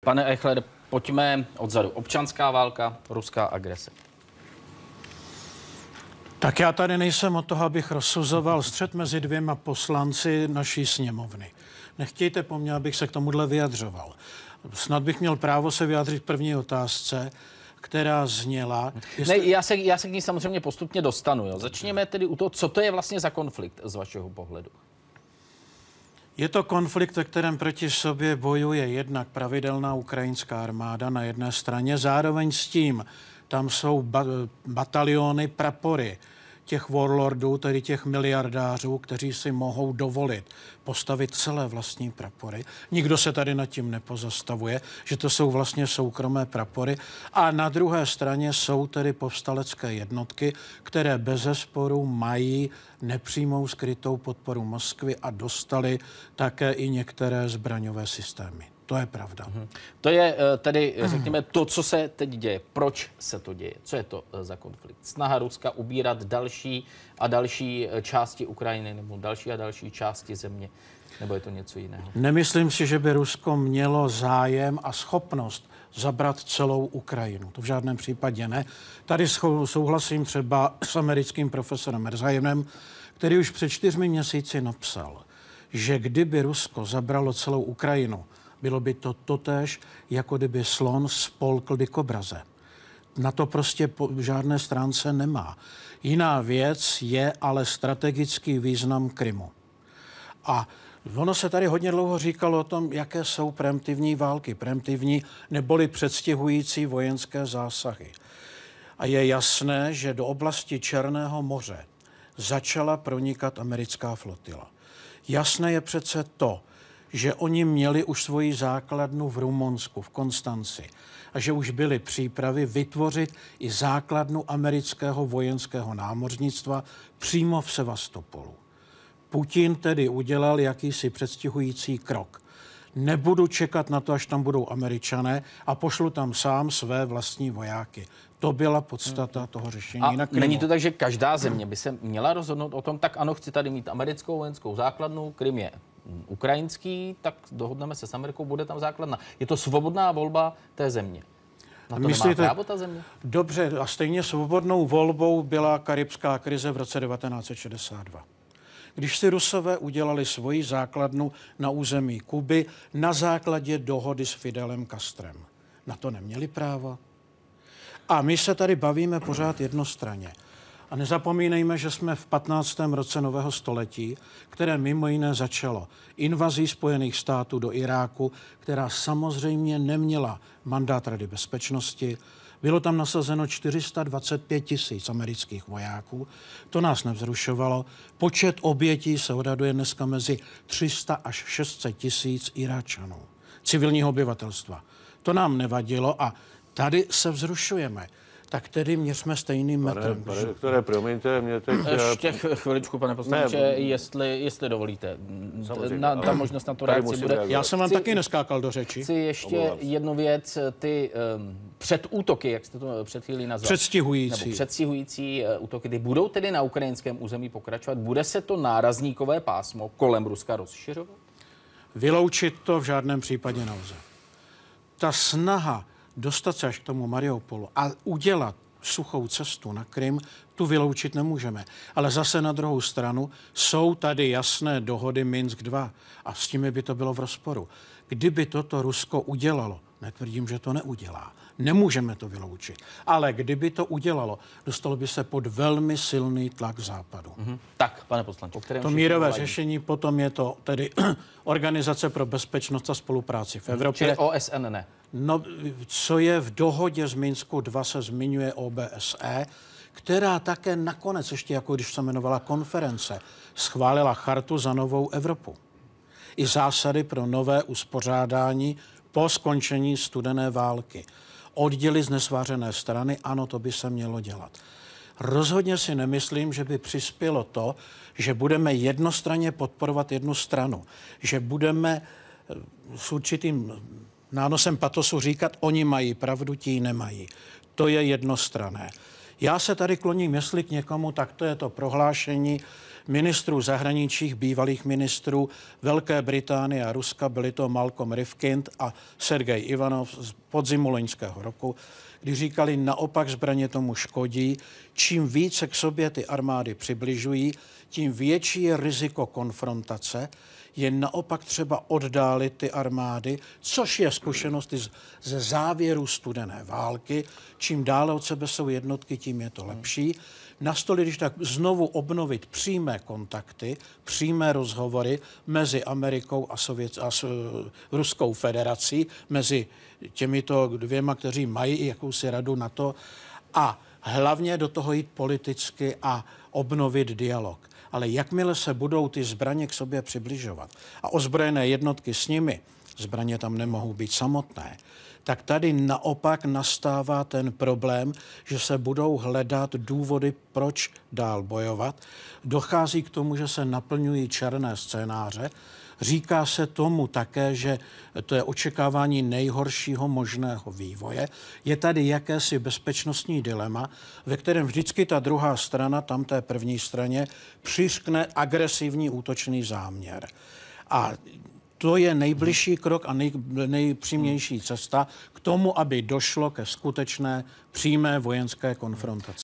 Pane Eichler, pojďme odzadu. Občanská válka, ruská agrese. Tak já tady nejsem od toho, abych rozsuzoval střet mezi dvěma poslanci naší sněmovny. Nechtějte po mně, abych se k tomuhle vyjadřoval. Snad bych měl právo se vyjádřit k první otázce, která zněla... Jestli... Ne, já se k ní samozřejmě postupně dostanu. Jo. Začněme tedy u toho, co to je vlastně za konflikt z vašeho pohledu. Je to konflikt, ve kterém proti sobě bojuje jednak pravidelná ukrajinská armáda na jedné straně, zároveň s tím tam jsou bataliony, prapory těch warlordů, tedy těch miliardářů, kteří si mohou dovolit postavit celé vlastní prapory. Nikdo se tady nad tím nepozastavuje, že to jsou vlastně soukromé prapory. A na druhé straně jsou tedy povstalecké jednotky, které bezesporu mají nepřímou skrytou podporu Moskvy a dostali také i některé zbraňové systémy. To je pravda. To je tedy, řekněme, to, co se teď děje. Proč se to děje? Co je to za konflikt? Snaha Ruska ubírat další a další části Ukrajiny nebo další a další části země? Nebo je to něco jiného? Nemyslím si, že by Rusko mělo zájem a schopnost zabrat celou Ukrajinu. To v žádném případě ne. Tady souhlasím třeba s americkým profesorem Merzhajemem, který už před 4 měsíci napsal, že kdyby Rusko zabralo celou Ukrajinu, bylo by to totéž, jako kdyby slon spolkl dikobraze. Na to prostě po žádné stránce nemá. Jiná věc je ale strategický význam Krymu. A ono se tady hodně dlouho říkalo o tom, jaké jsou preemptivní války. Preemptivní neboli předstihující vojenské zásahy. A je jasné, že do oblasti Černého moře začala pronikat americká flotila. Jasné je přece to, že oni měli už svoji základnu v Rumunsku, v Konstanci, a že už byly přípravy vytvořit i základnu amerického vojenského námořnictva přímo v Sevastopolu. Putin tedy udělal jakýsi předstihující krok. Nebudu čekat na to, až tam budou Američané a pošlu tam sám své vlastní vojáky. To byla podstata toho řešení na Krymu. Není to tak, že každá země by se měla rozhodnout o tom, tak ano, chci tady mít americkou vojenskou základnu, Krym je ukrajinský, tak dohodneme se s Amerikou, bude tam základna. Je to svobodná volba té země. Na to nemá právo ta země? Dobře, a stejně svobodnou volbou byla karibská krize v roce 1962. Když si Rusové udělali svoji základnu na území Kuby na základě dohody s Fidelem Castrem. Na to neměli právo. A my se tady bavíme pořád jednostranně. A nezapomínejme, že jsme v 15. roce nového století, které mimo jiné začalo invazí Spojených států do Iráku, která samozřejmě neměla mandát Rady bezpečnosti. Bylo tam nasazeno 425 000 amerických vojáků. To nás nevzrušovalo. Počet obětí se odhaduje dneska mezi 300 až 600 tisíc Iráčanů, civilního obyvatelstva. To nám nevadilo a tady se vzrušujeme. Tak tedy měřme stejným metrem. Pane doktore, promiňte, mě teď... Ještě chviličku, pane poslanče, jestli dovolíte. Ta možnost na to reakci bude. Já jsem vám taky neskákal do řeči. Chci ještě jednu věc. Ty předútoky, jak jste to před chvílí nazval. Předstihující útoky, ty budou tedy na ukrajinském území pokračovat? Bude se to nárazníkové pásmo kolem Ruska rozšiřovat? Vyloučit to v žádném případě nelze. Ta snaha dostat se až k tomu Mariupolu a udělat suchou cestu na Krym, tu vyloučit nemůžeme. Ale zase na druhou stranu jsou tady jasné dohody Minsk 2 a s tím by to bylo v rozporu. Kdyby toto Rusko udělalo, netvrdím, že to neudělá, nemůžeme to vyloučit, ale kdyby to udělalo, dostalo by se pod velmi silný tlak Západu. Tak, pane poslanče, to mírové řešení, potom je to tedy Organizace pro bezpečnost a spolupráci v Evropě. Čili OSN ne? No, co je v dohodě z Minsku 2, se zmiňuje OBSE, která také nakonec, ještě jako když se jmenovala konference, schválila chartu za novou Evropu. I zásady pro nové uspořádání po skončení studené války. Oddělit znesvářené strany, ano, to by se mělo dělat. Rozhodně si nemyslím, že by přispělo to, že budeme jednostranně podporovat jednu stranu, že budeme s určitým nánosem patosu říkat, oni mají pravdu, ti nemají. To je jednostranné. Já se tady kloním, jestli k někomu, tak to je to prohlášení ministrů zahraničích, bývalých ministrů Velké Británie a Ruska, byli to Malcolm Rifkind a Sergej Ivanov z podzimu loňského roku, kdy říkali, naopak zbraně tomu škodí, čím více k sobě ty armády přibližují, tím větší je riziko konfrontace, je naopak třeba oddálit ty armády, což je zkušenost ze závěru studené války. Čím dále od sebe jsou jednotky, tím je to lepší. Nastolit, když tak znovu obnovit přímé kontakty, přímé rozhovory mezi Amerikou a Ruskou federací, mezi těmito dvěma, kteří mají i jakousi radu na to, a hlavně do toho jít politicky a obnovit dialog. Ale jakmile se budou ty zbraně k sobě přibližovat a ozbrojené jednotky s nimi, zbraně tam nemohou být samotné, tak tady naopak nastává ten problém, že se budou hledat důvody, proč dál bojovat. Dochází k tomu, že se naplňují černé scénáře. Říká se tomu také, že to je očekávání nejhoršího možného vývoje. Je tady jakési bezpečnostní dilema, ve kterém vždycky ta druhá strana, tam té první straně, přiřkne agresivní útočný záměr. A to je nejbližší krok a nejpřímější cesta k tomu, aby došlo ke skutečné přímé vojenské konfrontaci.